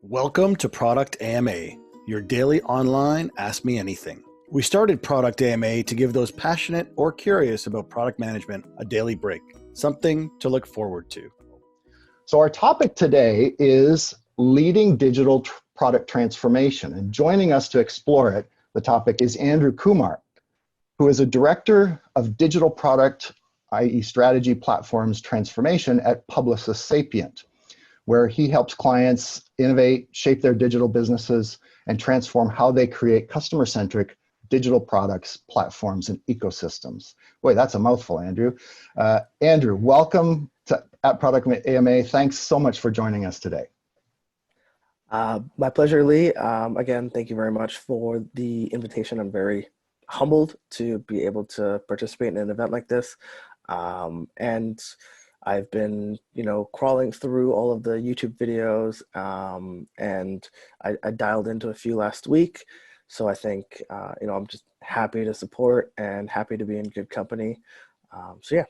Welcome to Product AMA, your daily online Ask Me Anything. We started Product AMA to give those passionate or curious about product management a daily break, something to look forward to. So our topic today is leading digital product transformation. And joining us to explore it, the topic is Andrew Kumar, who is a director of digital product, i.e. strategy platforms transformation at Publicis Sapient, where he helps clients innovate, shape their digital businesses, and transform how they create customer-centric digital products, platforms, and ecosystems. Boy, that's a mouthful, Andrew. Andrew, welcome at Product AMA. Thanks so much for joining us today. My pleasure, Lee. Again, thank you very much for the invitation. I'm very humbled to be able to participate in an event like this. And I've been, crawling through all of the YouTube videos, and I dialed into a few last week. So I think, I'm just happy to support and happy to be in good company. So yeah.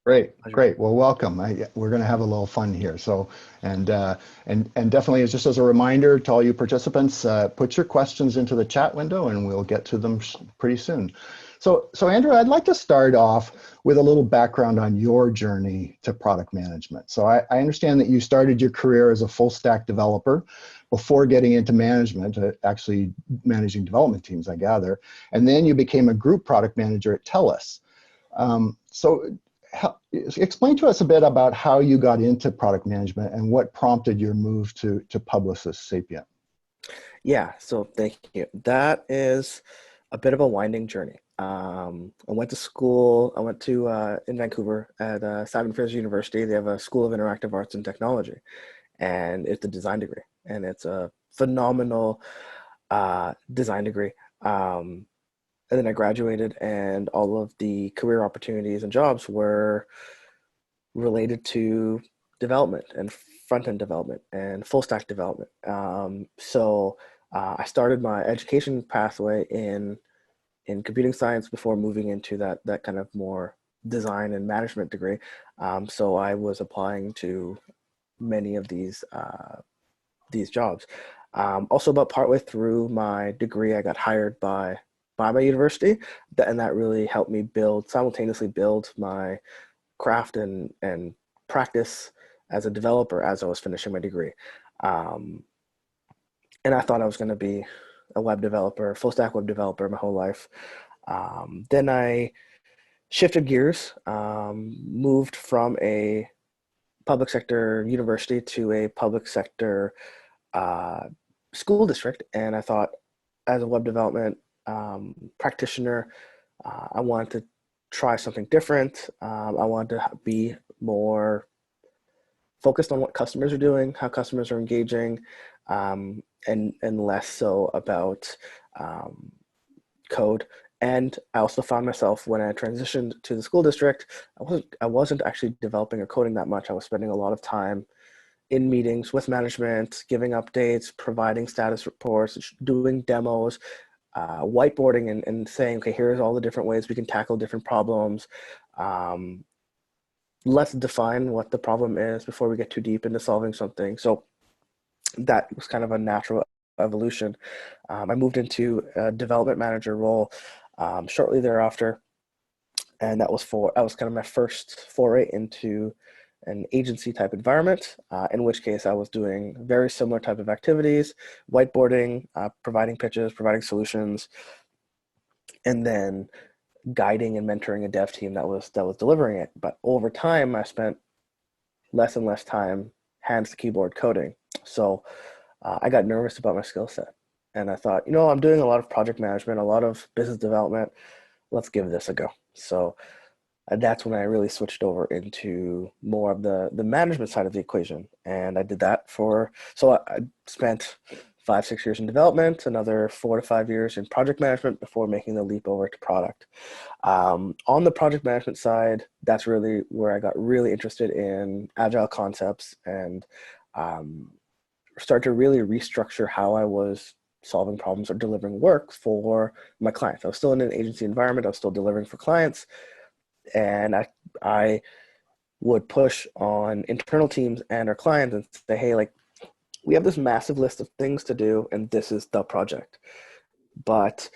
Great. Well, welcome. We're going to have a little fun here. So, and definitely, just as a reminder to all you participants, put your questions into the chat window, and we'll get to them pretty soon. So Andrew, I'd like to start off with a little background on your journey to product management. So I understand that you started your career as a full stack developer before getting into management, actually managing development teams, I gather, and then you became a group product manager at TELUS. Explain to us a bit about how you got into product management and what prompted your move to Publicis Sapient. Yeah, so thank you. That is a bit of a winding journey. I went to school, in Vancouver at Simon Fraser University. They have a School of Interactive Arts and Technology, and it's a design degree, and it's a phenomenal design degree. And then I graduated, and all of the career opportunities and jobs were related to development and front-end development and full-stack development. So I started my education pathway in computing science before moving into that kind of more design and management degree. So I was applying to many of these jobs. Also, about partway through my degree, I got hired by my university, and that really helped me simultaneously build my craft and practice as a developer as I was finishing my degree. And I thought I was going to be a web developer, full stack web developer my whole life. Then I shifted gears, moved from a public sector university to a public sector school district. And I thought, as a web development practitioner, I wanted to try something different. I wanted to be more focused on what customers are doing, how customers are engaging, and less so about code. And I also found myself, when I transitioned to the school district, I wasn't actually developing or coding that much. I was spending a lot of time in meetings with management, giving updates, providing status reports, doing demos, whiteboarding and saying, okay, here's all the different ways we can tackle different problems. Let's define what the problem is before we get too deep into solving something. So that was kind of a natural evolution. I moved into a development manager role shortly thereafter, and that was kind of my first foray into an agency type environment, in which case I was doing very similar type of activities, whiteboarding, providing pitches, providing solutions, and then guiding and mentoring a dev team that was delivering it. But over time, I spent less and less time hands to keyboard coding. So I got nervous about my skill set, and I thought, I'm doing a lot of project management, a lot of business development. Let's give this a go. So that's when I really switched over into more of the management side of the equation. And I did that so I spent 5-6 years in development, another 4 to 5 years in project management before making the leap over to product. On the project management side, that's really where I got really interested in agile concepts and start to really restructure how I was solving problems or delivering work for my clients. I was still in an agency environment. I was still delivering for clients. And I would push on internal teams and our clients and say, hey, we have this massive list of things to do, and this is the project. But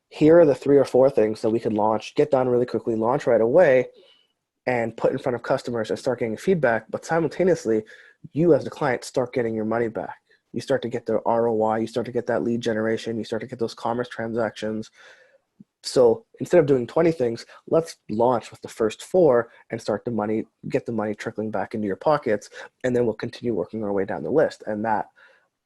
here are the 3 or 4 things that we could launch, get done really quickly, launch right away, and put in front of customers and start getting feedback. But simultaneously, you as the client start getting your money back. You start to get the ROI, you start to get that lead generation, you start to get those commerce transactions. So instead of doing 20 things, let's launch with the first 4 and start get the money trickling back into your pockets, and then we'll continue working our way down the list. And that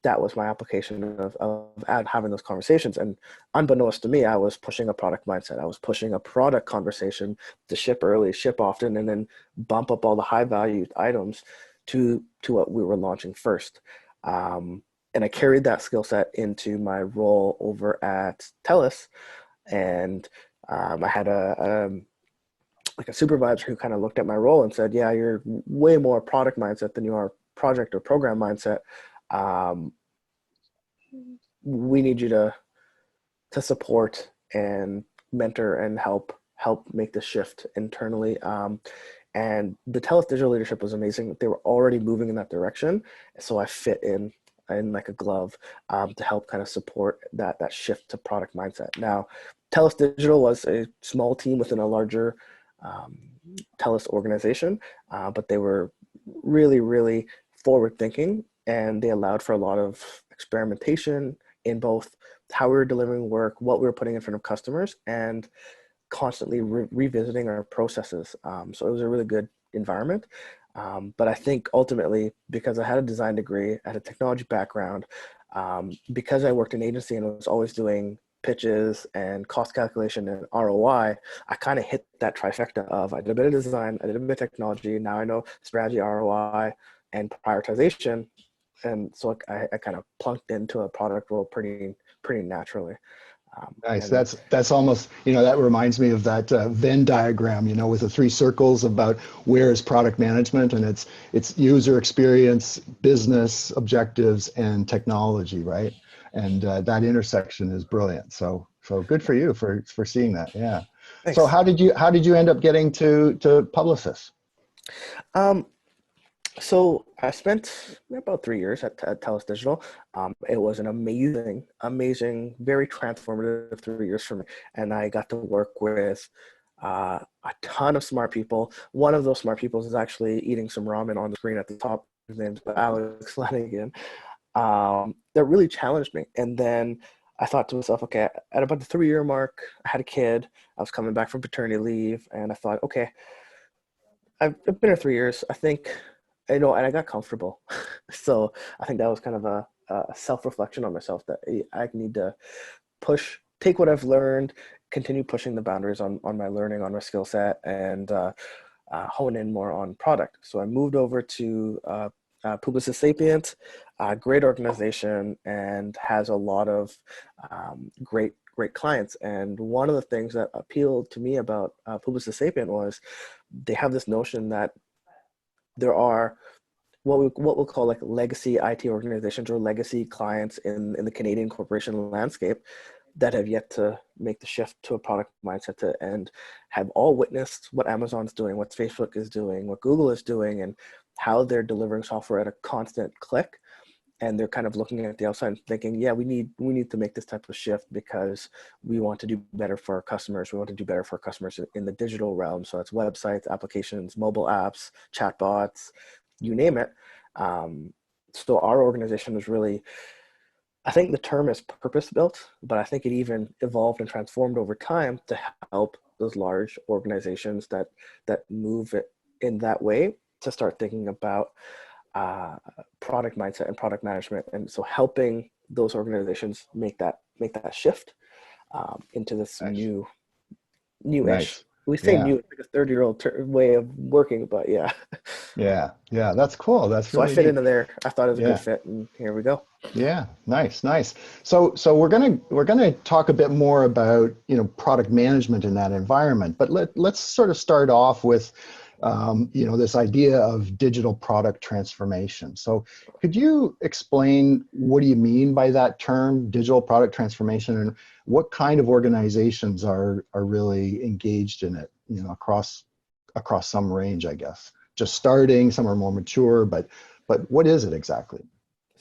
was my application of having those conversations. And unbeknownst to me, I was pushing a product mindset. I was pushing a product conversation to ship early, ship often, and then bump up all the high value items to what we were launching first. And I carried that skill set into my role over at TELUS. And I had a supervisor who kind of looked at my role and said, yeah, you're way more product mindset than you are project or program mindset. We need you to support and mentor and help make the shift internally. And the TELUS digital leadership was amazing. They were already moving in that direction. So I fit in like a glove to help kind of support that shift to product mindset. Now, TELUS Digital was a small team within a larger TELUS organization, but they were really, really forward thinking, and they allowed for a lot of experimentation in both how we were delivering work, what we were putting in front of customers, and constantly revisiting our processes. So it was a really good environment. But I think ultimately, because I had a design degree, I had a technology background, because I worked in agency and was always doing pitches and cost calculation and ROI, I kind of hit that trifecta of I did a bit of design, I did a bit of technology, now I know strategy, ROI, and prioritization. And so I kind of plunked into a product role pretty naturally. Nice. That's almost, that reminds me of that Venn diagram, with the 3 circles about where is product management, and it's user experience, business objectives, and technology, right? And that intersection is brilliant. So good for you for seeing that. Yeah. Thanks. So how did you end up getting to Publicis? So I spent about 3 years at TELUS Digital. It was an amazing, very transformative 3 years for me. And I got to work with a ton of smart people. One of those smart people is actually eating some ramen on the screen at the top. His name's Alex Flanagan. That really challenged me. And then I thought to myself, okay, at about the 3-year mark, I had a kid. I was coming back from paternity leave. And I thought, okay, I've been here 3 years. I think, and I got comfortable. So I think that was kind of a self-reflection on myself that I need to take what I've learned, continue pushing the boundaries on my learning, on my skill set, and hone in more on product. So I moved over to Publicis Sapient, a great organization, and has a lot of great clients. And one of the things that appealed to me about Publicis Sapient was they have this notion that there are what we'll call like legacy IT organizations or legacy clients in the Canadian corporation landscape that have yet to make the shift to a product mindset and have all witnessed what Amazon's doing, what Facebook is doing, what Google is doing, and how they're delivering software at a constant click. And they're kind of looking at the outside and thinking, yeah, we need to make this type of shift because we want to do better for our customers. We want to do better for our customers in the digital realm. So that's websites, applications, mobile apps, chatbots, you name it. So our organization was really, I think the term is purpose-built, but I think it even evolved and transformed over time to help those large organizations that move it in that way to start thinking about product mindset and product management. And so helping those organizations make that shift into this new Nice. We say new, it's like a 30-year-old way of working, but yeah. Yeah, that's cool. That's so really I fit neat. into there. I thought it was a good fit, and here we go. Yeah, nice. So we're gonna talk a bit more about product management in that environment, but let's sort of start off with this idea of digital product transformation. So could you explain what do you mean by that term, digital product transformation, and what kind of organizations are really engaged in it, across some range, I guess. Just starting, some are more mature, but what is it exactly?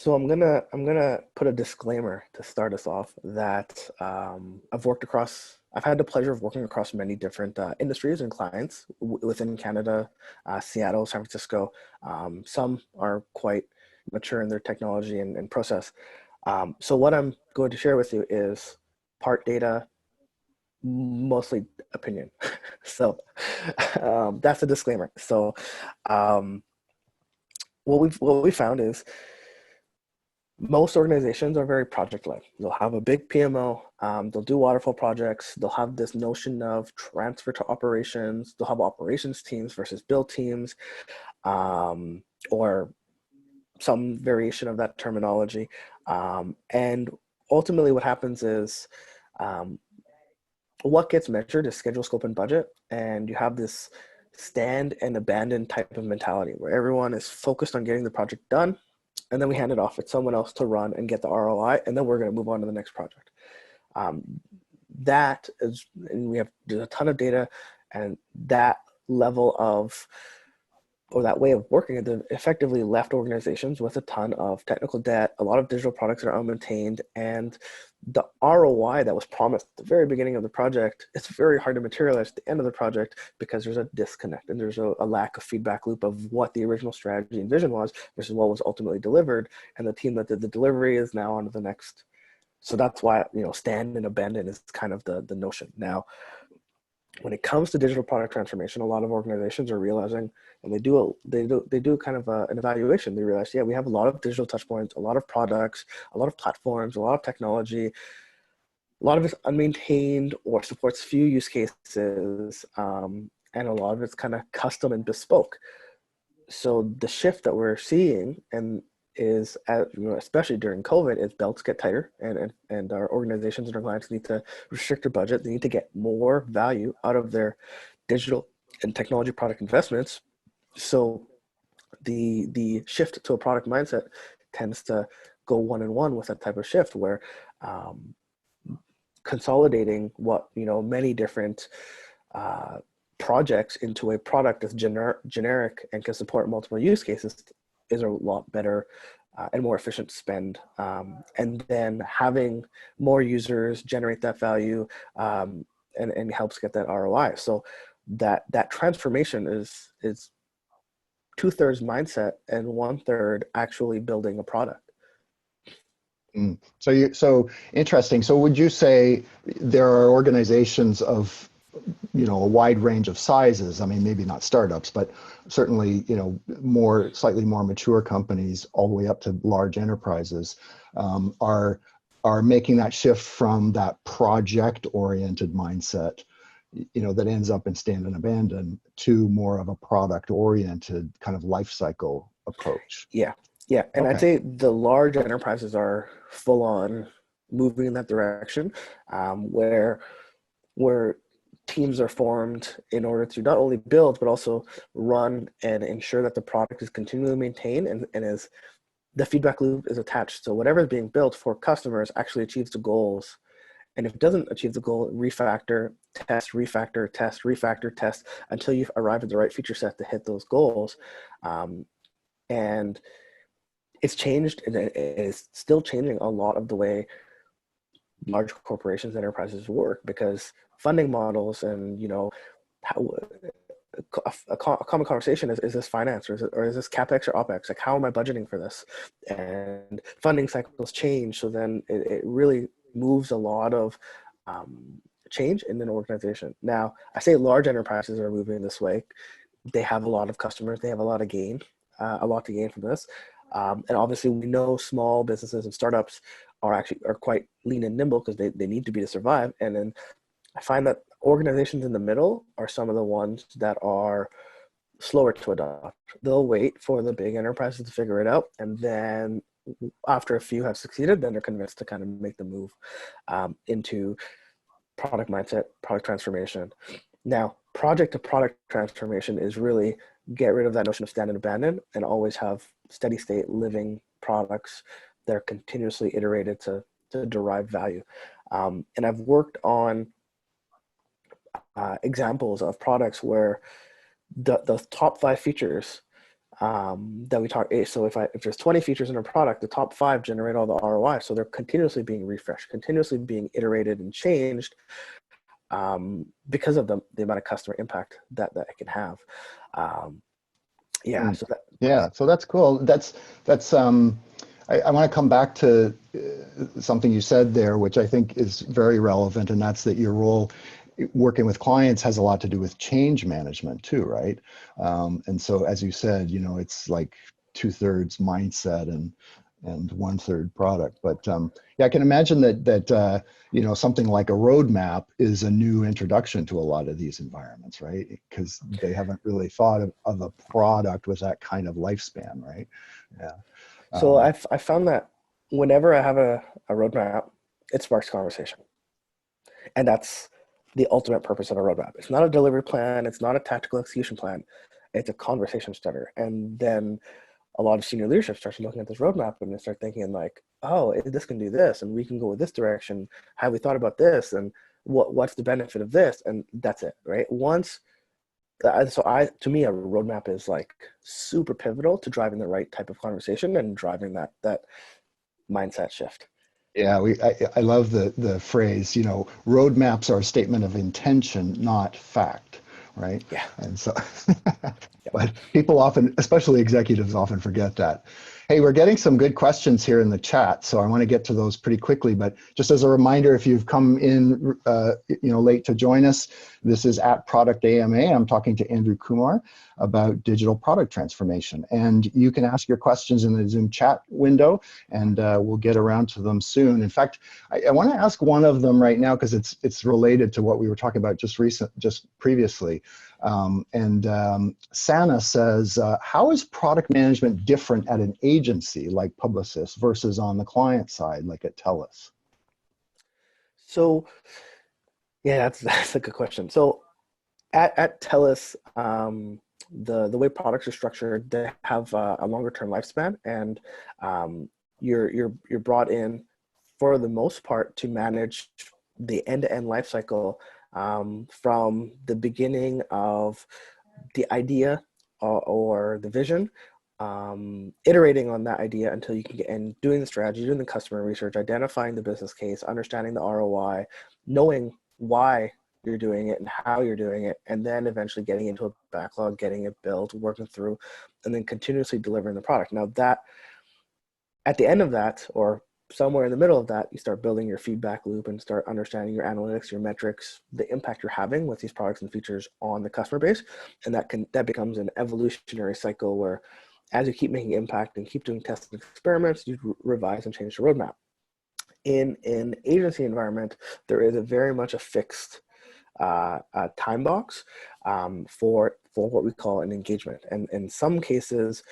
So I'm gonna put a disclaimer to start us off that I've had the pleasure of working across many different industries and clients within Canada, Seattle, San Francisco. Some are quite mature in their technology and process. So what I'm going to share with you is part data, mostly opinion. So that's a disclaimer. So um, what we found is most organizations are very project-led. They'll have a big PMO, they'll do waterfall projects, they'll have this notion of transfer to operations, they'll have operations teams versus build teams, or some variation of that terminology. And ultimately what happens is um, what gets measured is schedule, scope, and budget. And you have this stand and abandon type of mentality where everyone is focused on getting the project done, and then we hand it off to someone else to run and get the ROI, and then we're going to move on to the next project. Um, that is, and there's a ton of data, and that level of, or that way of working it effectively left organizations with a ton of technical debt, a lot of digital products that are unmaintained, and the ROI that was promised at the very beginning of the project, it's very hard to materialize at the end of the project because there's a disconnect and there's a lack of feedback loop of what the original strategy and vision was versus what was ultimately delivered. And the team that did the delivery is now on to the next. So that's why, stand and abandon is kind of the notion. Now, when it comes to digital product transformation, a lot of organizations are realizing, and they do kind of an evaluation. They realize, yeah, we have a lot of digital touch points, a lot of products, a lot of platforms, a lot of technology. A lot of it's unmaintained or supports few use cases, and a lot of it's kind of custom and bespoke. So the shift that we're seeing and is, especially during COVID, is belts get tighter, and our organizations and our clients need to restrict their budget. They need to get more value out of their digital and technology product investments. So the shift to a product mindset tends to go one-on-one with that type of shift where consolidating what many different projects into a product that's generic and can support multiple use cases is a lot better and more efficient spend. And then having more users generate that value and helps get that ROI. So that transformation is 2/3 mindset and 1/3 actually building a product. So interesting. So would you say there are organizations of a wide range of sizes? I mean, maybe not startups, but certainly slightly more mature companies all the way up to large enterprises are making that shift from that project-oriented mindset, that ends up in stand and abandon, to more of a product-oriented kind of life cycle approach. Yeah, and Okay. I'd say the large enterprises are full on moving in that direction, where teams are formed in order to not only build but also run and ensure that the product is continually maintained and is the feedback loop is attached. So whatever is being built for customers actually achieves the goals. And if it doesn't achieve the goal, refactor, test, refactor, test, refactor, test until you arrive at the right feature set to hit those goals. And it's changed, and it is still changing a lot of the way large corporations and enterprises work, because funding models and how, a common conversation is this finance or is this capex or opex? Like, how am I budgeting for this? And funding cycles change, so then it really moves a lot of change in an organization. Now, I say large enterprises are moving this way. They have a lot of customers. They have a lot to gain from this. And obviously, we know small businesses and startups are quite lean and nimble because they need to be to survive. And then I find that organizations in the middle are some of the ones that are slower to adopt. They'll wait for the big enterprises to figure it out, and then after a few have succeeded, then they're convinced to kind of make the move into product mindset, product transformation. Now, project to product transformation is really get rid of that notion of stand and abandon and always have steady state living products that are continuously iterated to derive value. And I've worked on examples of products where the top 5 features that we talk. So if there's 20 features in a product, the top 5 generate all the ROI. So they're continuously being refreshed, continuously being iterated and changed, because of the amount of customer impact that it can have. Yeah. So that, yeah, so that's cool. That's I want to come back to something you said there, which I think is very relevant, and that's that your role working with clients has a lot to do with change management too, right? And so, as you said, it's like 2/3 mindset and 1/3 product. But yeah, I can imagine that something like a roadmap is a new introduction to a lot of these environments, right? Because they haven't really thought of a product with that kind of lifespan, right? Yeah. so I found that whenever I have a roadmap, it sparks conversation, and that's the ultimate purpose of a roadmap. It's not a delivery plan. It's not a tactical execution plan. It's a conversation starter. And then a lot of senior leadership starts looking at this roadmap and they start thinking like, oh, this can do this, and we can go with this direction. Have we thought about this? And what's the benefit of this? And that's it, right? To me, a roadmap is like super pivotal to driving the right type of conversation and driving that mindset shift. Yeah, I love the phrase, roadmaps are a statement of intention, not fact, right? Yeah. And so, Yep. but people often, especially executives, often forget that. Hey, we're getting some good questions here in the chat, so I want to get to those pretty quickly. But just as a reminder, if you've come in, late to join us, this is at Product AMA. I'm talking to Andrew Kumar about digital product transformation, and you can ask your questions in the Zoom chat window, and we'll get around to them soon. In fact, I want to ask one of them right now because it's related to what we were talking about just previously. Sana says, how is product management different at an agency like Publicis versus on the client side, like at TELUS? So yeah, that's a good question. So at TELUS, the way products are structured, they have a longer term lifespan, and you're brought in for the most part to manage the end-to-end life cycle, from the beginning of the idea or the vision, iterating on that idea until you can get in, doing the strategy, doing the customer research, identifying the business case, understanding the ROI, knowing why you're doing it and how you're doing it, and then eventually getting into a backlog, getting it built, working through, and then continuously delivering the product. Now that at the end of that, or somewhere in the middle of that, you start building your feedback loop and start understanding your analytics, your metrics, the impact you're having with these products and features on the customer base. And that becomes an evolutionary cycle where as you keep making impact and keep doing tests and experiments, you revise and change the roadmap. In an agency environment, there is very much a fixed time box for what we call an engagement. And in some cases,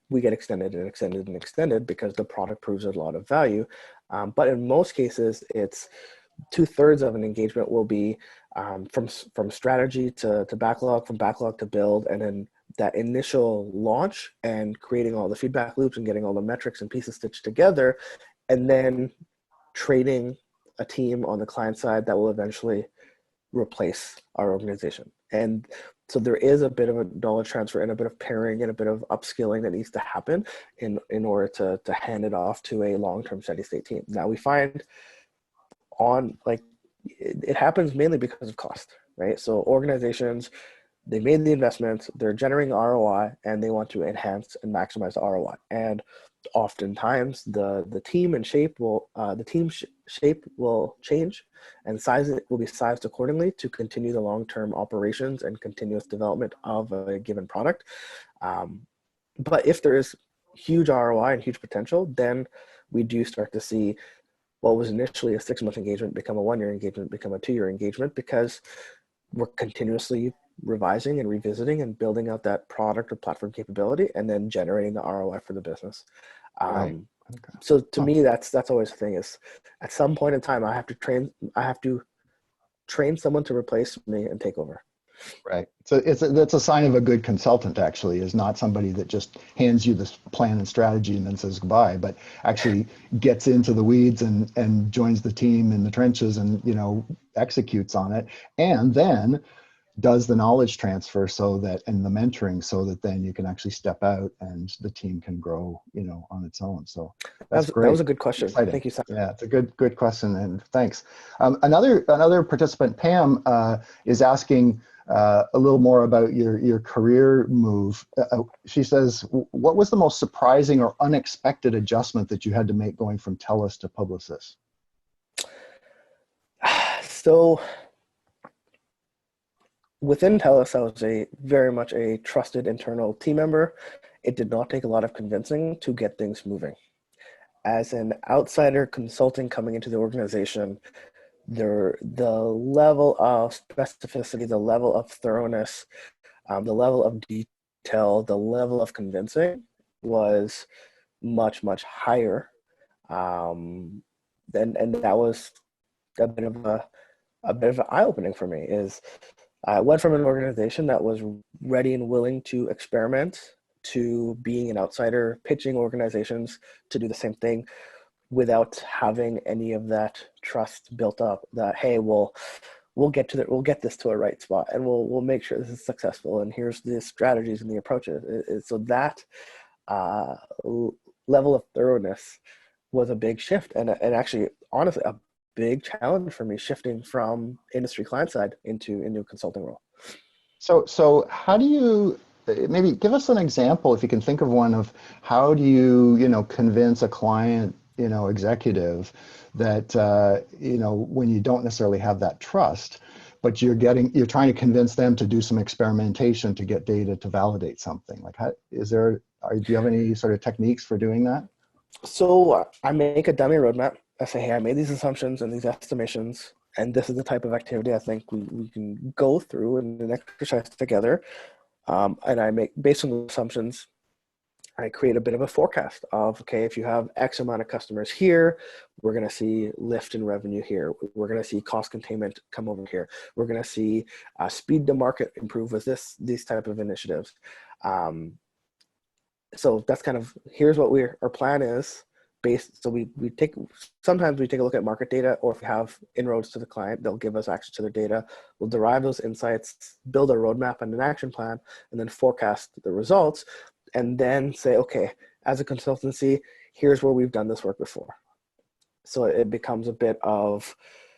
we get extended and extended and extended because the product proves a lot of value. But in most cases, it's 2/3 of an engagement will be from strategy to backlog, from backlog to build, and then that initial launch and creating all the feedback loops and getting all the metrics and pieces stitched together, and then training a team on the client side that will eventually replace our organization. And so there is a bit of a knowledge transfer and a bit of pairing and a bit of upskilling that needs to happen in order to hand it off to a long-term steady state team. Now we find it happens mainly because of cost, right? So organizations, they made the investment, they're generating ROI, and they want to enhance and maximize the ROI. And oftentimes the team and shape will shape will change, and size will be sized accordingly to continue the long-term operations and continuous development of a given product. But if there is huge ROI and huge potential, then we do start to see what was initially a 6-month engagement become a 1-year engagement, become a 2-year engagement, because we're continuously revising and revisiting and building out that product or platform capability, and then generating the ROI for the business. Right. Okay. So to me, that's always the thing, is at some point in time, I have to train someone to replace me and take over. Right. So that's a sign of a good consultant, actually, is not somebody that just hands you this plan and strategy and then says goodbye, but actually gets into the weeds and joins the team in the trenches and, executes on it. And then does the knowledge transfer so that, and the mentoring, so that then you can actually step out and the team can grow, on its own. So that's great. That was a good question. Exciting. Thank you, Sam. Yeah, it's a good question, and thanks. Another participant, Pam, is asking a little more about your career move. She says, what was the most surprising or unexpected adjustment that you had to make going from TELUS to Publicis? So within TELUS, I was very much a trusted internal team member. It did not take a lot of convincing to get things moving. As an outsider consulting coming into the organization, the level of specificity, the level of thoroughness, the level of detail, the level of convincing was much, much higher. And that was a bit of an eye-opening for me. Is I went from an organization that was ready and willing to experiment to being an outsider, pitching organizations to do the same thing without having any of that trust built up. That, hey, we'll get this to a right spot, and we'll make sure this is successful. And here's the strategies and the approaches. So that level of thoroughness was a big shift, and actually, honestly, a big challenge for me, shifting from industry client side into a consulting role. So how do you, maybe give us an example, if you can think of one, of how do you, convince a client, executive that, when you don't necessarily have that trust, but you're trying to convince them to do some experimentation to get data to validate something. Like, do you have any sort of techniques for doing that? So I make a dummy roadmap. I say, hey, I made these assumptions and these estimations, and this is the type of activity I think we can go through in an exercise together. And I make, based on the assumptions, I create a bit of a forecast of, okay, if you have X amount of customers here, we're going to see lift in revenue here. We're going to see cost containment come over here. We're going to see speed to market improve with these type of initiatives. So that's kind of, here's what our plan is. So sometimes we take a look at market data, or if we have inroads to the client, they'll give us access to their data. We'll derive those insights, build a roadmap and an action plan, and then forecast the results, and then say, okay, as a consultancy, here's where we've done this work before. So it becomes a bit of,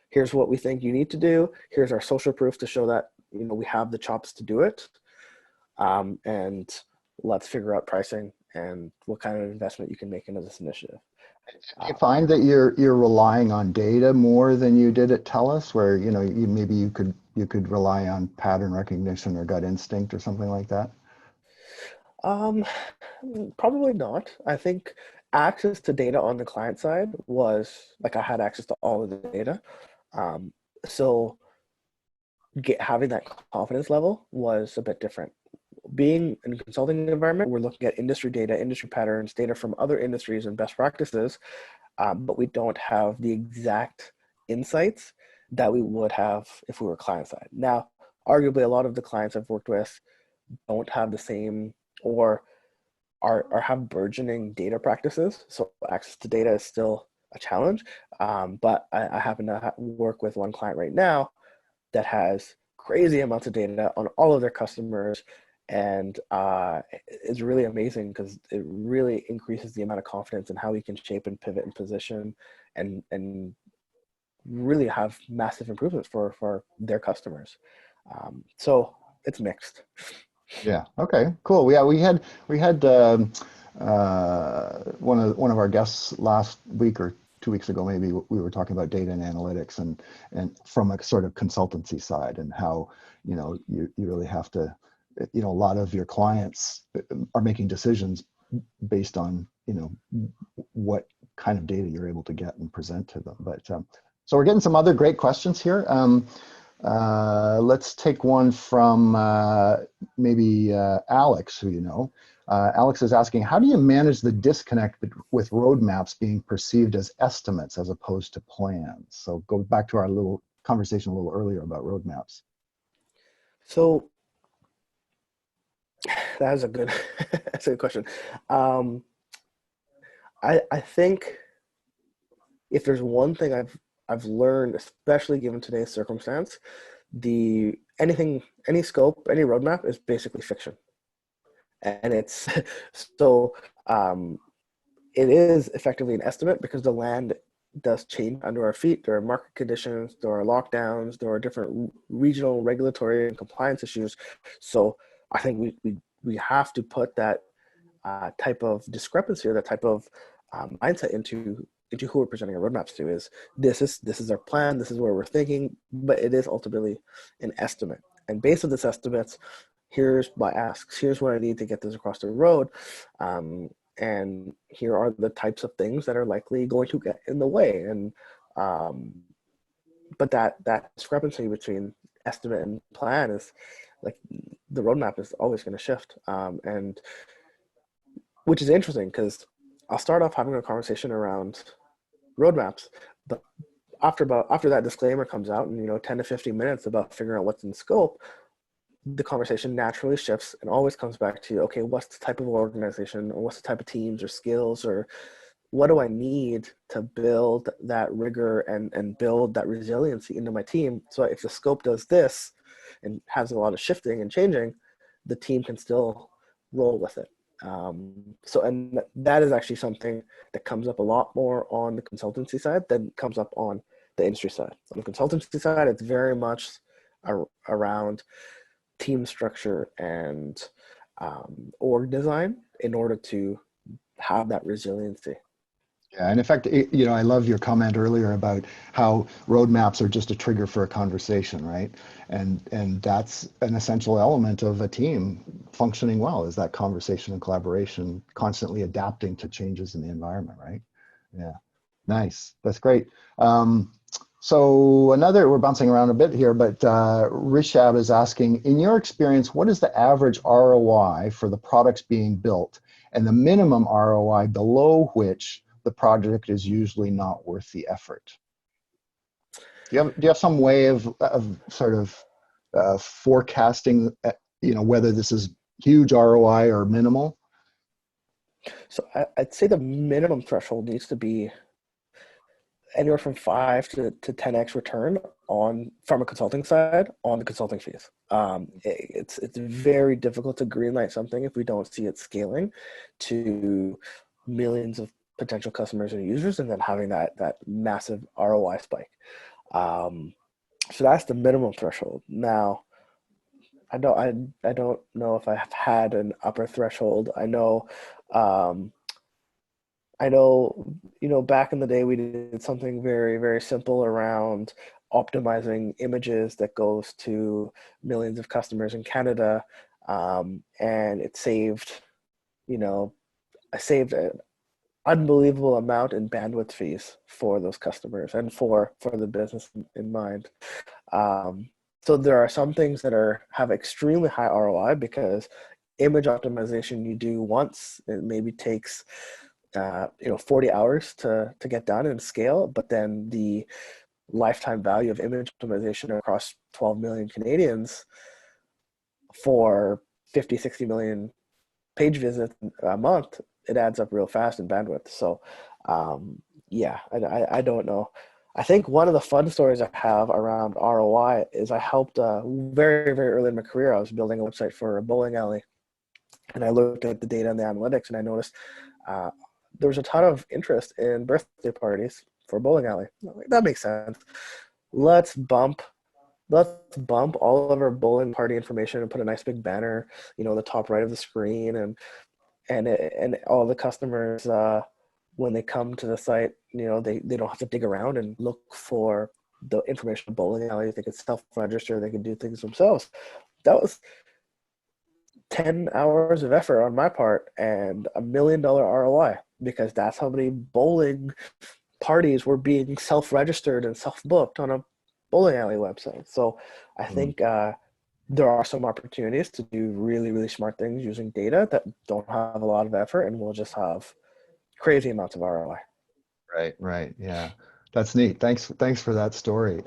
here's what we think you need to do. Here's our social proof to show that, we have the chops to do it. And let's figure out pricing and what kind of investment you can make into this initiative. Do you find that you're relying on data more than you did at TELUS, where maybe you could rely on pattern recognition or gut instinct or something like that? Probably not. I think access to data on the client side was like, I had access to all of the data. So having that confidence level was a bit different. Being in a consulting environment, we're looking at industry data, industry patterns, data from other industries and best practices, but we don't have the exact insights that we would have if we were client side. Now, arguably, a lot of the clients I've worked with don't have the same, or have burgeoning data practices. So access to data is still a challenge. But I happen to work with one client right now that has crazy amounts of data on all of their customers. And it's really amazing because it really increases the amount of confidence in how we can shape and pivot and position and really have massive improvements for their customers. So it's mixed. Yeah. Okay. Cool. Yeah, we had one of our guests last week or 2 weeks ago, maybe, we were talking about data and analytics and from a sort of consultancy side, and how you really have to, a lot of your clients are making decisions based on what kind of data you're able to get and present to them. But so we're getting some other great questions here. Let's take one from maybe Alex, who Alex is asking, how do you manage the disconnect with roadmaps being perceived as estimates as opposed to plans? So go back to our little conversation a little earlier about roadmaps. So that is that's a good question. I think if there's one thing I've learned, especially given today's circumstance, the any scope, any roadmap is basically fiction. And it's so it is effectively an estimate because the land does change under our feet. There are market conditions, there are lockdowns, there are different regional regulatory and compliance issues. So I think we have to put that type of discrepancy or that type of mindset into who we're presenting our roadmaps to. Is this is our plan, this is where we're thinking, but it is ultimately an estimate. And based on this estimates, here's my asks, here's what I need to get this across the road. And here are the types of things that are likely going to get in the way. And but that discrepancy between estimate and plan is like the roadmap is always going to shift. And which is interesting because I'll start off having a conversation around roadmaps, but after that disclaimer comes out and 10 to 15 minutes about figuring out what's in scope, the conversation naturally shifts and always comes back to, okay, what's the type of organization or what's the type of teams or skills or what do I need to build that rigor and build that resiliency into my team? So if the scope does this and has a lot of shifting and changing, the team can still roll with it. And that is actually something that comes up a lot more on the consultancy side than comes up on the industry side. On the consultancy side, it's very much around team structure and org design in order to have that resiliency. Yeah, and in fact, I love your comment earlier about how roadmaps are just a trigger for a conversation, right? And that's an essential element of a team functioning well, is that conversation and collaboration, constantly adapting to changes in the environment, right? Yeah, nice, that's great. So we're bouncing around a bit here, but Rishab is asking, in your experience, what is the average ROI for the products being built and the minimum ROI below which the project is usually not worth the effort? Do you have some way of sort of forecasting, whether this is huge ROI or minimal? So I'd say the minimum threshold needs to be anywhere from 5 to 10x return from a consulting side on the consulting fees. It's very difficult to greenlight something if we don't see it scaling to millions of potential customers and users, and then having that massive ROI spike. So that's the minimum threshold. Now, I don't know if I've had an upper threshold. I know, back in the day we did something very, very simple around optimizing images that goes to millions of customers in Canada, and it saved, I saved an unbelievable amount in bandwidth fees for those customers and for the business in mind. So there are some things that have extremely high ROI because image optimization you do once, it maybe takes 40 hours to get done and scale, but then the lifetime value of image optimization across 12 million Canadians for 50, 60 million page visits a month, it adds up real fast in bandwidth. So I don't know. I think one of the fun stories I have around ROI is I helped very, very early in my career. I was building a website for a bowling alley, and I looked at the data and the analytics, and I noticed there was a ton of interest in birthday parties for a bowling alley. Like, that makes sense. Let's bump all of our bowling party information and put a nice big banner, the top right of the screen, and all the customers when they come to the site, they don't have to dig around and look for the information of bowling alley. They can self-register, they can do things themselves. That was 10 hours of effort on my part and $1 million ROI, because that's how many bowling parties were being self-registered and self-booked on a bowling alley website. So I think there are some opportunities to do really, really smart things using data that don't have a lot of effort and will just have crazy amounts of ROI. Right. Yeah, that's neat. Thanks for that story.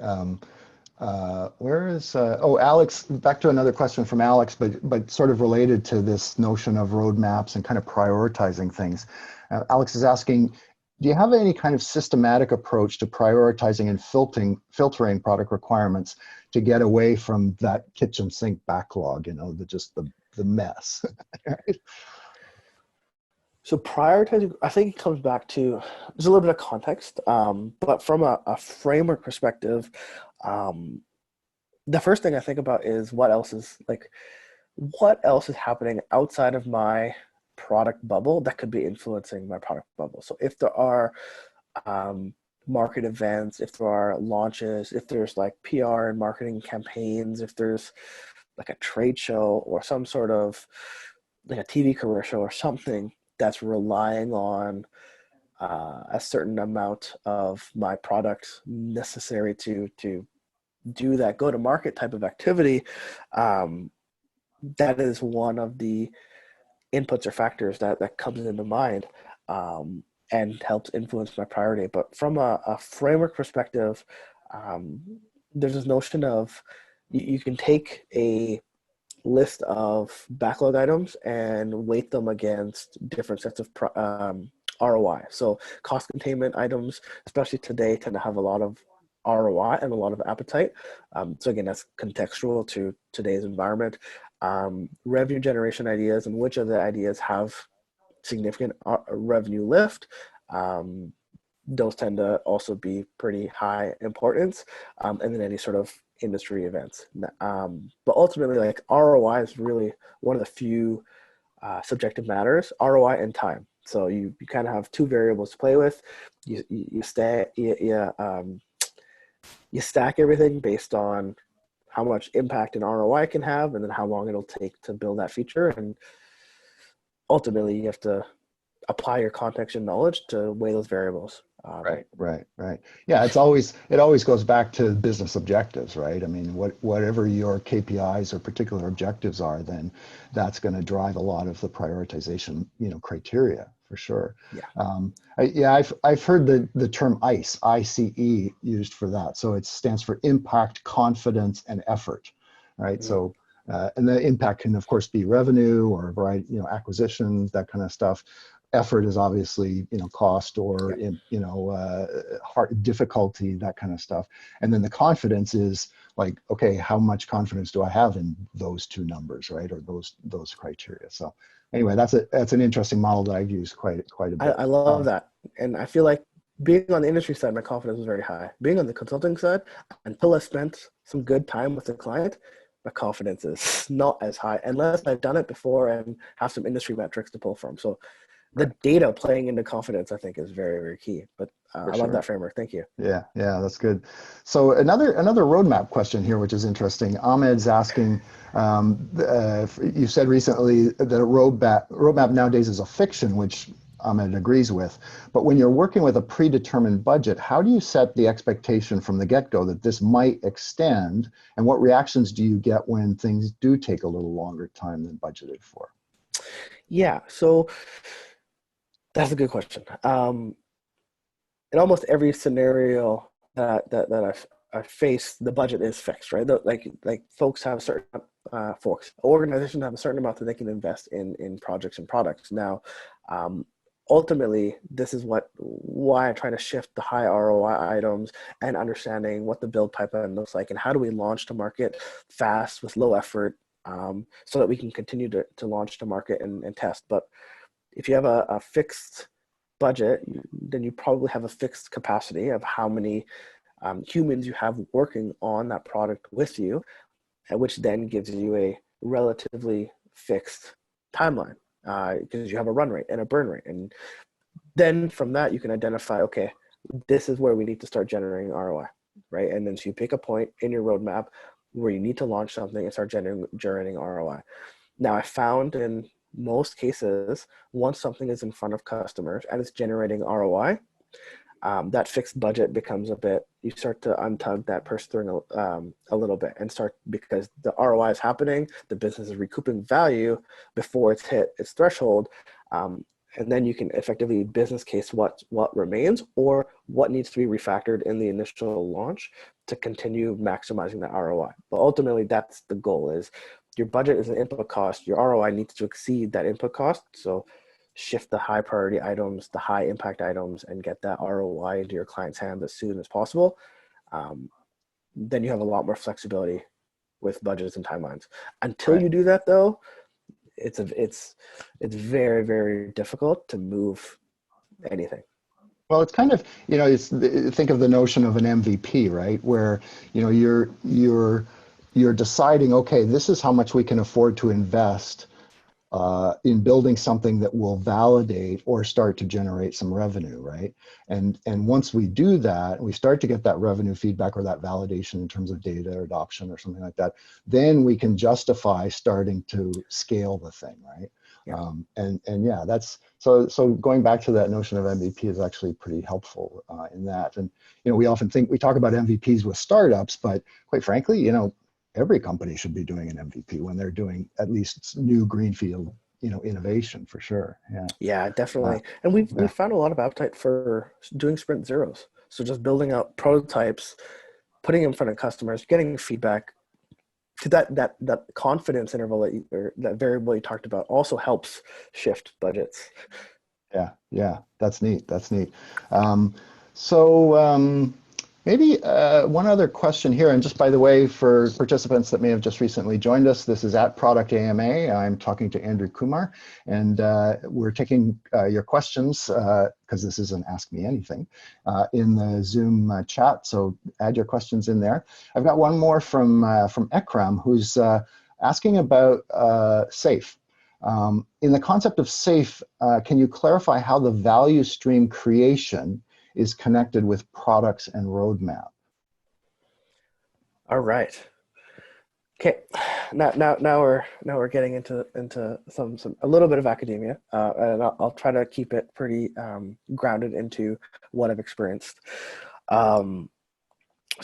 Where is Alex? Back to another question from Alex, but sort of related to this notion of roadmaps and kind of prioritizing things. Alex is asking, Do you have any kind of systematic approach to prioritizing and filtering product requirements to get away from that kitchen sink backlog, the mess? Right? So prioritizing, I think it comes back to, there's a little bit of context, but from a framework perspective, the first thing I think about is what else is happening outside of my product bubble that could be influencing my product bubble. So if there are market events, if there are launches, if there's like PR and marketing campaigns, if there's like a trade show or some sort of like a TV commercial or something that's relying on a certain amount of my product necessary to do that go-to-market type of activity, that is one of the inputs or factors that comes into mind and helps influence my priority. But from a framework perspective, there's this notion of you can take a list of backlog items and weight them against different sets of ROI. So cost containment items, especially today, tend to have a lot of ROI and a lot of appetite. So again, that's contextual to today's environment. Revenue generation ideas and which of the ideas have significant revenue lift. Those tend to also be pretty high importance. And then any sort of industry events. But ultimately, like ROI is really one of the few subjective matters, ROI and time. So you kind of have two variables to play with. You stack everything based on how much impact an ROI can have, and then how long it'll take to build that feature. And ultimately, you have to apply your context and knowledge to weigh those variables. Right. Yeah, it always goes back to business objectives, right? I mean, whatever your KPIs or particular objectives are, then that's going to drive a lot of the prioritization, criteria for sure. Yeah. I've heard the term ICE, ICE used for that. So it stands for impact, confidence, and effort, right? Mm-hmm. So and the impact can of course be revenue or a variety, acquisitions, that kind of stuff. Effort is obviously, cost or, hard difficulty, that kind of stuff. And then the confidence is like, okay, how much confidence do I have in those two numbers, right? Or those criteria. So anyway, that's an interesting model that I've used quite a bit. I love that. And I feel like being on the industry side, my confidence was very high. Being on the consulting side, until I spent some good time with the client, my confidence is not as high unless I've done it before and have some industry metrics to pull from. So the data playing into confidence, I think, is very, very key. But I love that framework. Thank you. Yeah, that's good. So another roadmap question here, which is interesting. Ahmed's asking, you said recently that a roadmap nowadays is a fiction, which Ahmed agrees with. But when you're working with a predetermined budget, how do you set the expectation from the get-go that this might extend? And what reactions do you get when things do take a little longer time than budgeted for? Yeah, so that's a good question. In almost every scenario that I've faced, the budget is fixed, right? Like folks have a certain organizations have a certain amount that they can invest in projects and products. Now, ultimately, this is why I try to shift the high ROI items and understanding what the build pipeline looks like and how do we launch to market fast with low effort, so that we can continue to launch to market and test. But if you have a fixed budget, then you probably have a fixed capacity of how many humans you have working on that product with you, which then gives you a relatively fixed timeline because you have a run rate and a burn rate. And then from that, you can identify, okay, this is where we need to start generating ROI, right? And then so you pick a point in your roadmap where you need to launch something and start generating ROI. Now, I found in most cases, once something is in front of customers and it's generating ROI, that fixed budget becomes you start to untug that purse string a little bit because the ROI is happening, the business is recouping value before it's hit its threshold. And then you can effectively business case what remains or what needs to be refactored in the initial launch to continue maximizing that ROI. But ultimately, that's the goal: is your budget is an input cost. Your ROI needs to exceed that input cost. So shift the high priority items, the high impact items, and get that ROI into your client's hands as soon as possible, then you have a lot more flexibility with budgets and timelines. Until you do that, though, it's very, very difficult to move anything. Well, it's kind of, think of the notion of an MVP, right? Where, you're deciding, okay, this is how much we can afford to invest in building something that will validate or start to generate some revenue, right? And once we do that, we start to get that revenue feedback or that validation in terms of data or adoption or something like that, then we can justify starting to scale the thing, right? Yeah. And yeah, that's so going back to that notion of MVP is actually pretty helpful in that. And we often we talk about MVPs with startups, but quite frankly, every company should be doing an MVP when they're doing at least new greenfield, innovation for sure. Yeah. Yeah, definitely. And we've found a lot of appetite for doing sprint zeros. So just building out prototypes, putting in front of customers, getting feedback. To that confidence interval or that variable you talked about also helps shift budgets. Yeah, that's neat. Maybe one other question here, and just by the way, for participants that may have just recently joined us, this is at Product AMA. I'm talking to Andrew Kumar, and we're taking your questions, because this is an Ask Me Anything, in the Zoom chat, so add your questions in there. I've got one more from Ekram, who's asking about SAFE. In the concept of SAFE, can you clarify how the value stream creation is connected with products and roadmap? All right. Okay. Now we're getting into a little bit of academia, and I'll try to keep it pretty grounded into what I've experienced. So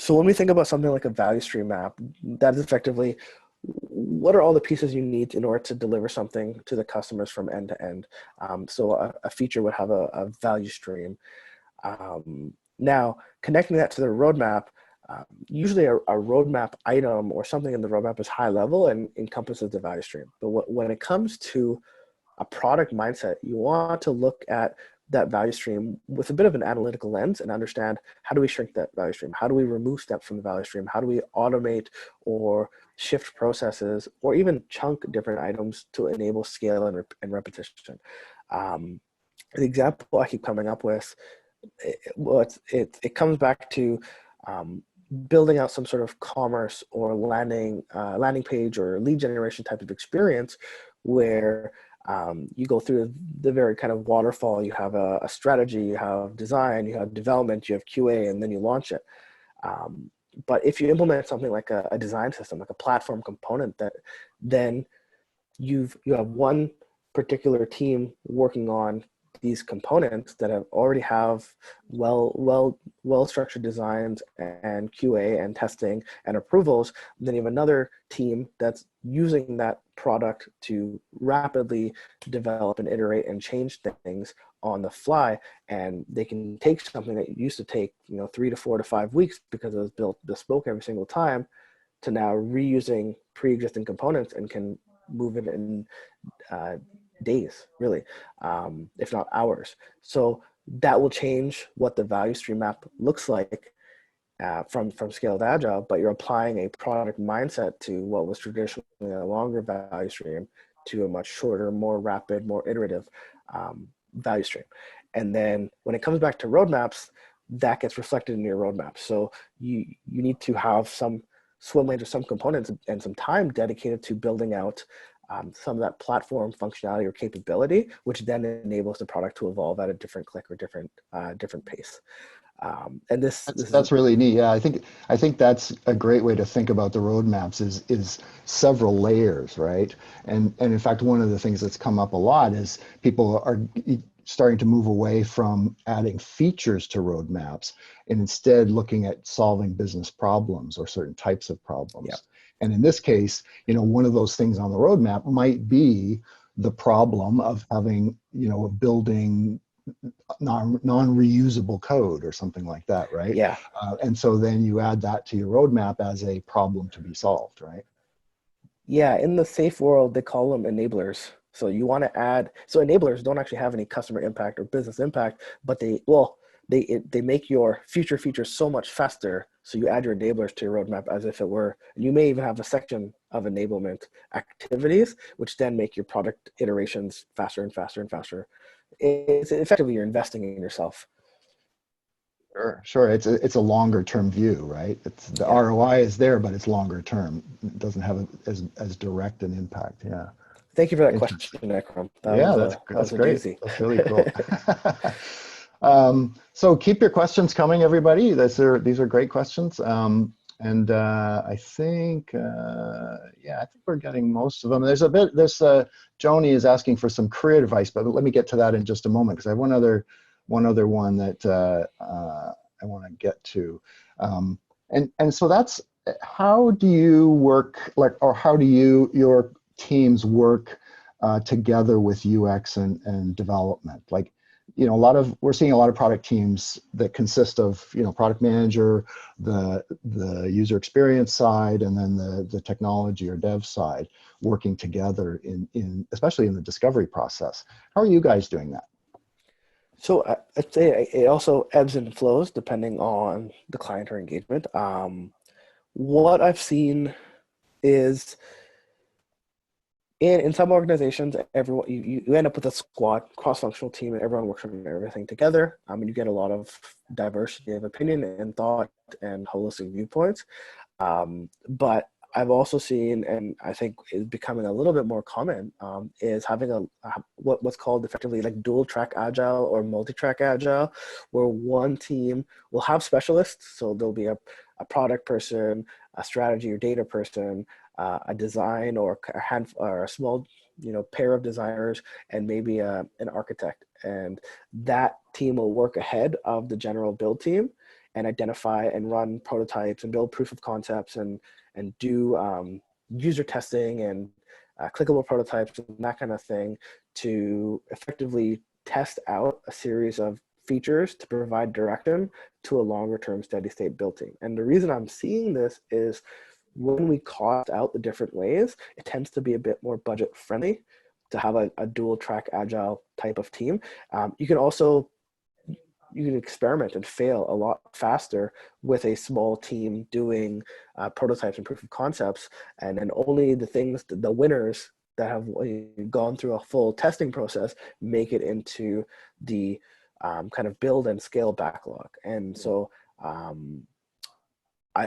when we think about something like a value stream map, that is effectively what are all the pieces you need in order to deliver something to the customers from end to end. So a feature would have a value stream. Now, connecting that to the roadmap, usually a roadmap item or something in the roadmap is high level and encompasses the value stream. But when it comes to a product mindset, you want to look at that value stream with a bit of an analytical lens and understand, how do we shrink that value stream? How do we remove steps from the value stream? How do we automate or shift processes or even chunk different items to enable scale and repetition? The example I keep coming up with, it comes back to building out some sort of commerce or landing page or lead generation type of experience where you go through the very kind of waterfall. You have a strategy, you have design, you have development, you have QA, and then you launch it. But if you implement something like a design system, like a platform component, that then you have one particular team working on these components that already have well structured designs and QA and testing and approvals. And then you have another team that's using that product to rapidly develop and iterate and change things on the fly. And they can take something that used to take 3 to 4 to 5 weeks because it was built bespoke every single time, to now reusing pre-existing components and can move it in days, really, if not hours. So that will change what the value stream map looks like from scaled agile, but you're applying a product mindset to what was traditionally a longer value stream to a much shorter, more rapid, more iterative value stream. And then when it comes back to roadmaps, that gets reflected in your roadmap. So you need to have some swim lanes or some components and some time dedicated to building out some of that platform functionality or capability, which then enables the product to evolve at a different click or different pace. And that's really neat. Yeah, I think that's a great way to think about the roadmaps is several layers, right? And in fact, one of the things that's come up a lot is people are starting to move away from adding features to roadmaps and instead looking at solving business problems or certain types of problems. Yep. And in this case, one of those things on the roadmap might be the problem of having, building non-reusable code or something like that, right? Yeah. And so then you add that to your roadmap as a problem to be solved, right? Yeah, in the SAFe world, they call them enablers. So you want to add, so enablers don't actually have any customer impact or business impact, but they make your future features so much faster. So you add your enablers to your roadmap as if it were, and you may even have a section of enablement activities, which then make your product iterations faster and faster and faster. It's effectively you're investing in yourself. Sure. It's a longer term view, right? It's the ROI is there, but it's longer term. It doesn't have as direct an impact. Yeah. Thank you for that question, Ekram. That's great. Doozy. That's really cool. So keep your questions coming, everybody. These are great questions. And I think, I think we're getting most of them. There's Joni is asking for some career advice, but let me get to that in just a moment, because I have one other one that I want to get to. And so that's, how do you work, or how do your teams work together with UX and development? We're seeing a lot of product teams that consist of, product manager, the user experience side, and then the technology or dev side working together especially in the discovery process. How are you guys doing that? So I'd say it also ebbs and flows depending on the client or engagement. What I've seen is in some organizations, everyone you end up with a squad, cross-functional team, and everyone works on everything together. And you get a lot of diversity of opinion and thought and holistic viewpoints. But I've also seen, and I think is becoming a little bit more common, is having what's called effectively like dual track agile or multi-track agile, where one team will have specialists. So there'll be a product person, a strategy or data person, a design or a small pair of designers, and maybe an architect. And that team will work ahead of the general build team and identify and run prototypes and build proof of concepts and do user testing and clickable prototypes and that kind of thing to effectively test out a series of features to provide direction to a longer term steady state build team. And the reason I'm seeing this is when we cost out the different ways, it tends to be a bit more budget friendly to have a dual track agile type of team. You can experiment and fail a lot faster with a small team doing prototypes and proof of concepts, and then only the winners that have gone through a full testing process make it into the kind of build and scale backlog. And so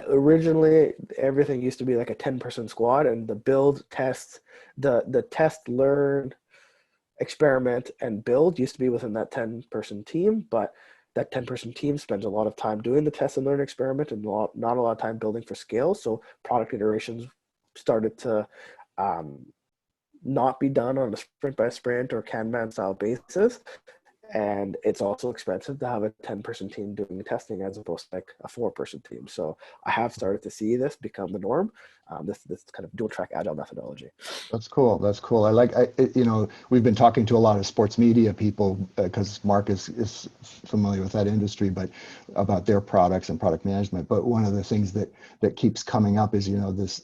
originally everything used to be like a 10-person squad, and the build test, the test, learn, experiment, and build used to be within that 10-person team, but that 10-person team spends a lot of time doing the test and learn experiment and not a lot of time building for scale. So product iterations started to not be done on a sprint by sprint or Kanban style basis. And it's also expensive to have a 10-person team doing testing as opposed to like a 4-person team. So I have started to see this become the norm, this kind of dual track agile methodology. That's cool. That's cool. We've been talking to a lot of sports media people because Mark is familiar with that industry, but about their products and product management. But one of the things that keeps coming up is,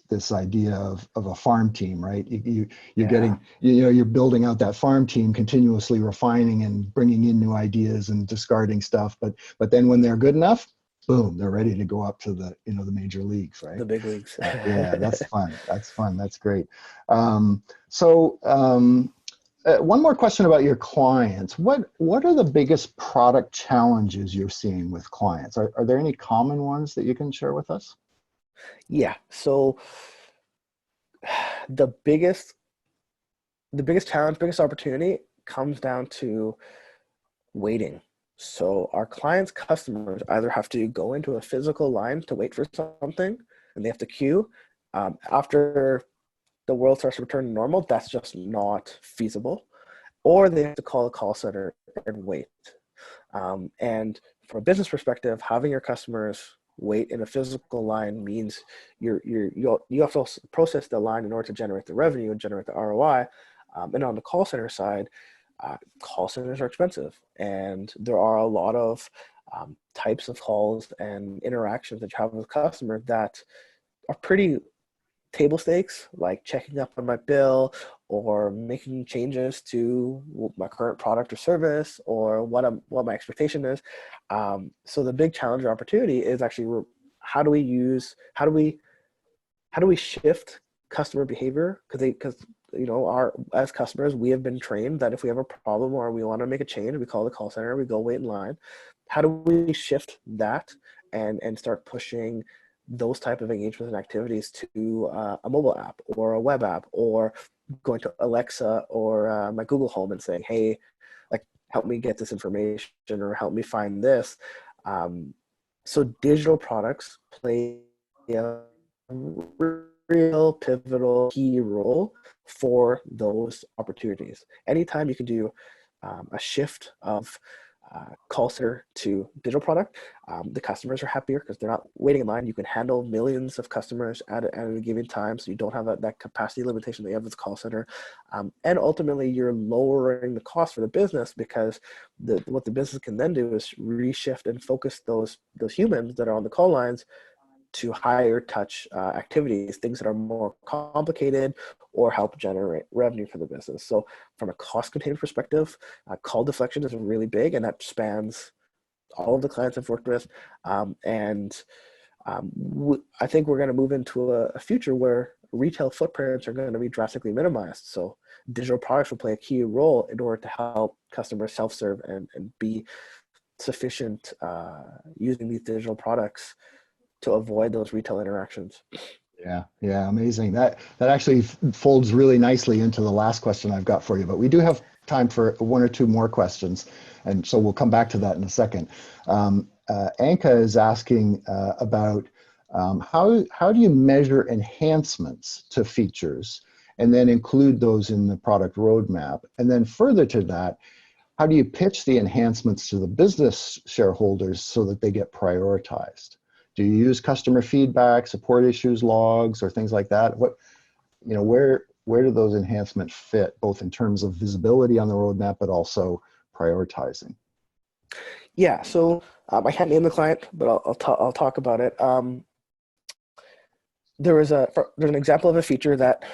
this idea of a farm team, right? You're building out that farm team, continuously refining and bringing in new ideas and discarding stuff. But then when they're good enough, boom, they're ready to go up to the major leagues, right? The big leagues. That's fun. That's fun. That's great. One more question about your clients. What are the biggest product challenges you're seeing with clients? Are there any common ones that you can share with us? Yeah. So the biggest challenge, biggest opportunity comes down to waiting. So our clients' customers either have to go into a physical line to wait for something, and they have to queue. After the world starts to return to normal, that's just not feasible. Or they have to call a call center and wait. And from a business perspective, having your customers wait in a physical line means you have to process the line in order to generate the revenue and generate the ROI. And on the call center side, call centers are expensive, and there are a lot of types of calls and interactions that you have with customers that are pretty table stakes, like checking up on my bill or making changes to my current product or service, or what my expectation is. So the big challenge or opportunity is actually how do we shift customer behavior? Because as customers, we have been trained that if we have a problem or we want to make a change, we call the call center, we go wait in line. How do we shift that and start pushing those type of engagements and activities to a mobile app or a web app, or going to Alexa or my Google Home and saying, hey, like, help me get this information or help me find this. So digital products play a real pivotal key role for those opportunities. Anytime you can do a shift of call center to digital product, the customers are happier because they're not waiting in line. You can handle millions of customers at a given time, so you don't have that capacity limitation that you have with the call center. And ultimately, you're lowering the cost for the business, because what the business can then do is reshift and focus those humans that are on the call lines to higher touch activities, things that are more complicated or help generate revenue for the business. So from a cost containment perspective, call deflection is really big, and that spans all of the clients I've worked with. I think we're going to move into a future where retail footprints are going to be drastically minimized. So digital products will play a key role in order to help customers self-serve and be sufficient using these digital products to avoid those retail interactions. Yeah, amazing. That actually folds really nicely into the last question I've got for you, but we do have time for one or two more questions, and so we'll come back to that in a second. Anka is asking about how do you measure enhancements to features and then include those in the product roadmap? And then further to that, how do you pitch the enhancements to the business shareholders so that they get prioritized? Do you use customer feedback, support issues logs, or things like that? Where do those enhancements fit, both in terms of visibility on the roadmap, but also prioritizing? Yeah, so I can't name the client, but I'll talk about it. There's an example of a feature that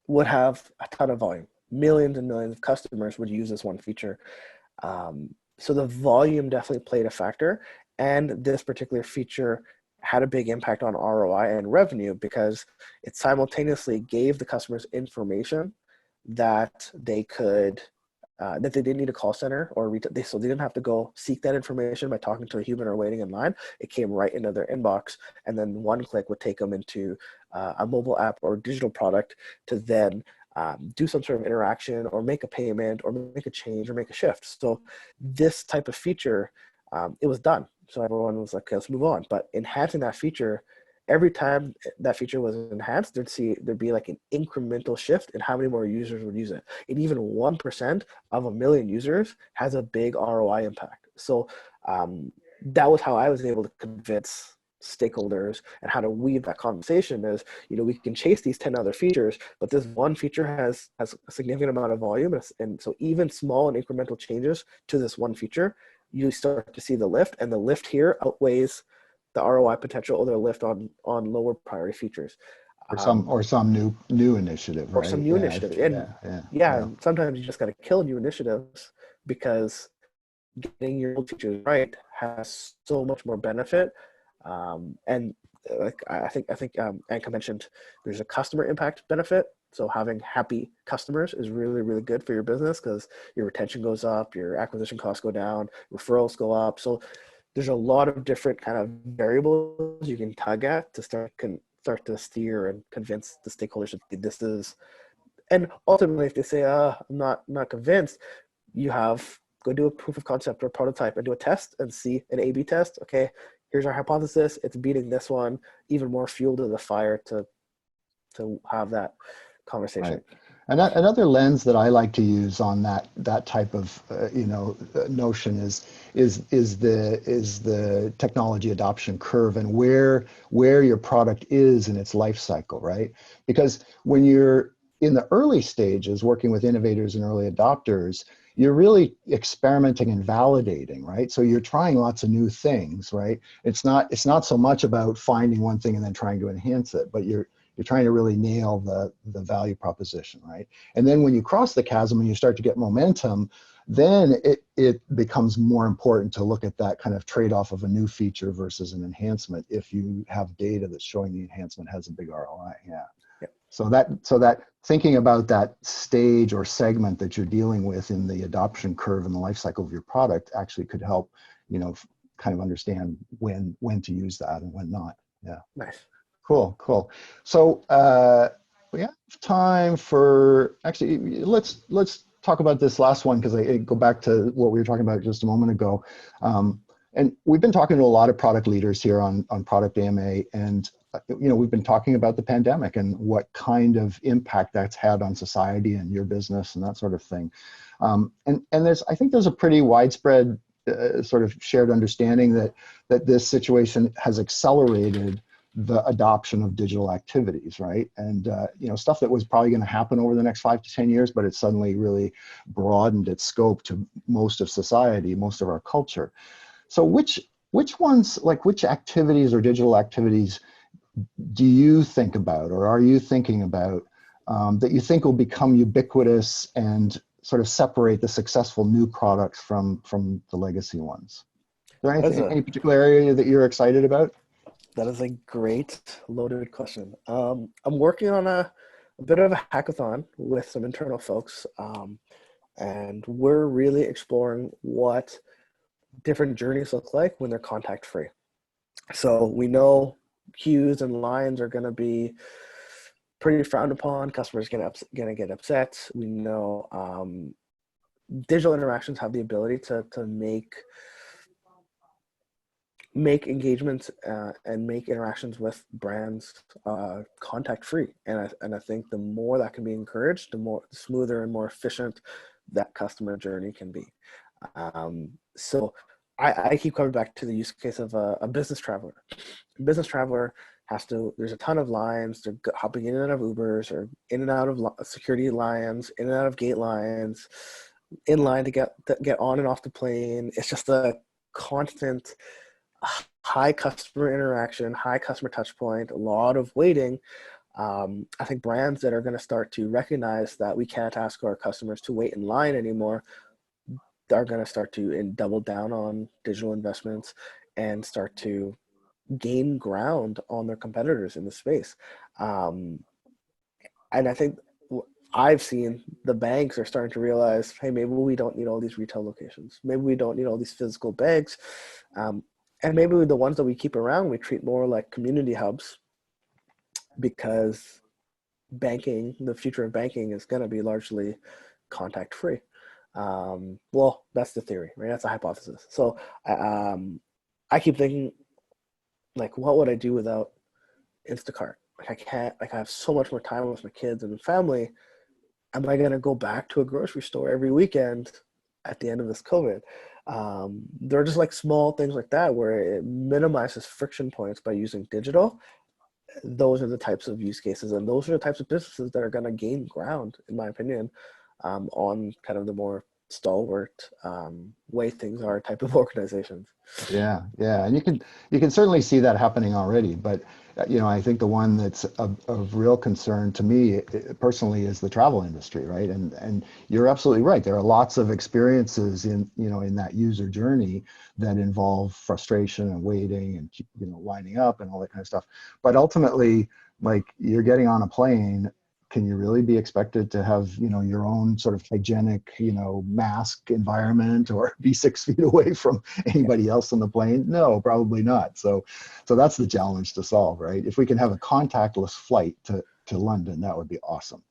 would have a ton of volume. Millions and millions of customers would use this one feature. So the volume definitely played a factor. And this particular feature had a big impact on ROI and revenue, because it simultaneously gave the customers information that they could, that they didn't need a call center or retail, so they didn't have to go seek that information by talking to a human or waiting in line. It came right into their inbox, and then one click would take them into a mobile app or digital product to then do some sort of interaction or make a payment or make a change or make a shift. So this type of feature, it was done. So everyone was like, okay, let's move on. But enhancing that feature, every time that feature was enhanced, there'd be like an incremental shift in how many more users would use it. And even 1% of 1 million users has a big ROI impact. So that was how I was able to convince stakeholders and how to weave that conversation is, we can chase these 10 other features, but this one feature has a significant amount of volume. And so even small and incremental changes to this one feature, you start to see the lift, and the lift here outweighs the ROI potential or the lift on lower priority features. Or some new initiative, right? Or some new initiative. And and sometimes you just got to kill new initiatives, because getting your old features right has so much more benefit. And like I think Anka mentioned, there's a customer impact benefit. So having happy customers is really, really good for your business, because your retention goes up, your acquisition costs go down, referrals go up. So there's a lot of different kind of variables you can tug at to start to steer and convince the stakeholders that this is. And ultimately, if they say, I'm not convinced, you go do a proof of concept or prototype and do a test and see an A/B test. Okay, here's our hypothesis. It's beating this one. Even more fuel to the fire to have that conversation. Right. And another lens that I like to use on that type of notion is the technology adoption curve, and where your product is in its life cycle, right? Because when you're in the early stages working with innovators and early adopters, you're really experimenting and validating, right? So you're trying lots of new things, right? It's not so much about finding one thing and then trying to enhance it, but you're You're trying to really nail the value proposition, right? And then when you cross the chasm and you start to get momentum, then it becomes more important to look at that kind of trade-off of a new feature versus an enhancement if you have data that's showing the enhancement has a big ROI. Yeah. Yep. So that thinking about that stage or segment that you're dealing with in the adoption curve and the life cycle of your product actually could help, kind of understand when to use that and when not. Yeah. Nice. Cool. So we have time for, actually, let's talk about this last one, because I go back to what we were talking about just a moment ago. And we've been talking to a lot of product leaders here on Product AMA, and we've been talking about the pandemic and what kind of impact that's had on society and your business and that sort of thing. And I think there's a pretty widespread sort of shared understanding that this situation has accelerated the adoption of digital activities, right? And stuff that was probably going to happen over the next 5 to 10 years, but it suddenly really broadened its scope to most of society, most of our culture. So which ones, like which activities or digital activities do you think about, or are you thinking about, that you think will become ubiquitous and sort of separate the successful new products from the legacy ones? Is there any particular area that you're excited about? That is a great loaded question. I'm working on a bit of a hackathon with some internal folks, and we're really exploring what different journeys look like when they're contact free. So we know queues and lines are going to be pretty frowned upon. Customers going to get upset. We know digital interactions have the ability to make engagements and make interactions with brands contact free. And I think the more that can be encouraged, the smoother and more efficient that customer journey can be. So I keep coming back to the use case of a business traveler. A business traveler there's a ton of lines. They're hopping in and out of Ubers, or in and out of security lines, in and out of gate lines, in line to get on and off the plane. It's just a constant high customer interaction, high customer touch point, a lot of waiting. I think brands that are going to start to recognize that we can't ask our customers to wait in line anymore are going to start to double down on digital investments and start to gain ground on their competitors in the space. And I think I've seen the banks are starting to realize, hey, maybe we don't need all these retail locations. Maybe we don't need all these physical bags. And maybe the ones that we keep around, we treat more like community hubs, because the future of banking is going to be largely contact free. Well, that's the theory, right? That's a hypothesis. So I keep thinking, like, what would I do without Instacart? I have so much more time with my kids and family. Am I going to go back to a grocery store every weekend at the end of this COVID? There are just like small things like that where it minimizes friction points by using digital. Those are the types of use cases, and those are the types of businesses that are going to gain ground, in my opinion, on kind of the more stalwart way things are type of organizations. Yeah, and you can certainly see that happening already. But I think the one that's of real concern to me personally is the travel industry, right? And you're absolutely right. There are lots of experiences in that user journey that involve frustration and waiting and lining up and all that kind of stuff. But ultimately, like, you're getting on a plane. Can you really be expected to have, your own sort of hygienic, mask environment, or be 6 feet away from anybody else on the plane? No, probably not. So that's the challenge to solve, right? If we can have a contactless flight to London, that would be awesome.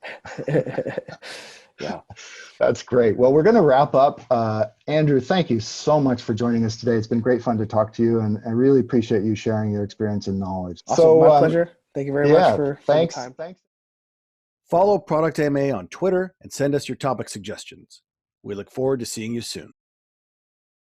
Yeah. That's great. Well, we're going to wrap up. Andrew, thank you so much for joining us today. It's been great fun to talk to you, and I really appreciate you sharing your experience and knowledge. Awesome. So, my pleasure. Thank you very much for the time. Thanks. Follow Product AMA on Twitter and send us your topic suggestions. We look forward to seeing you soon.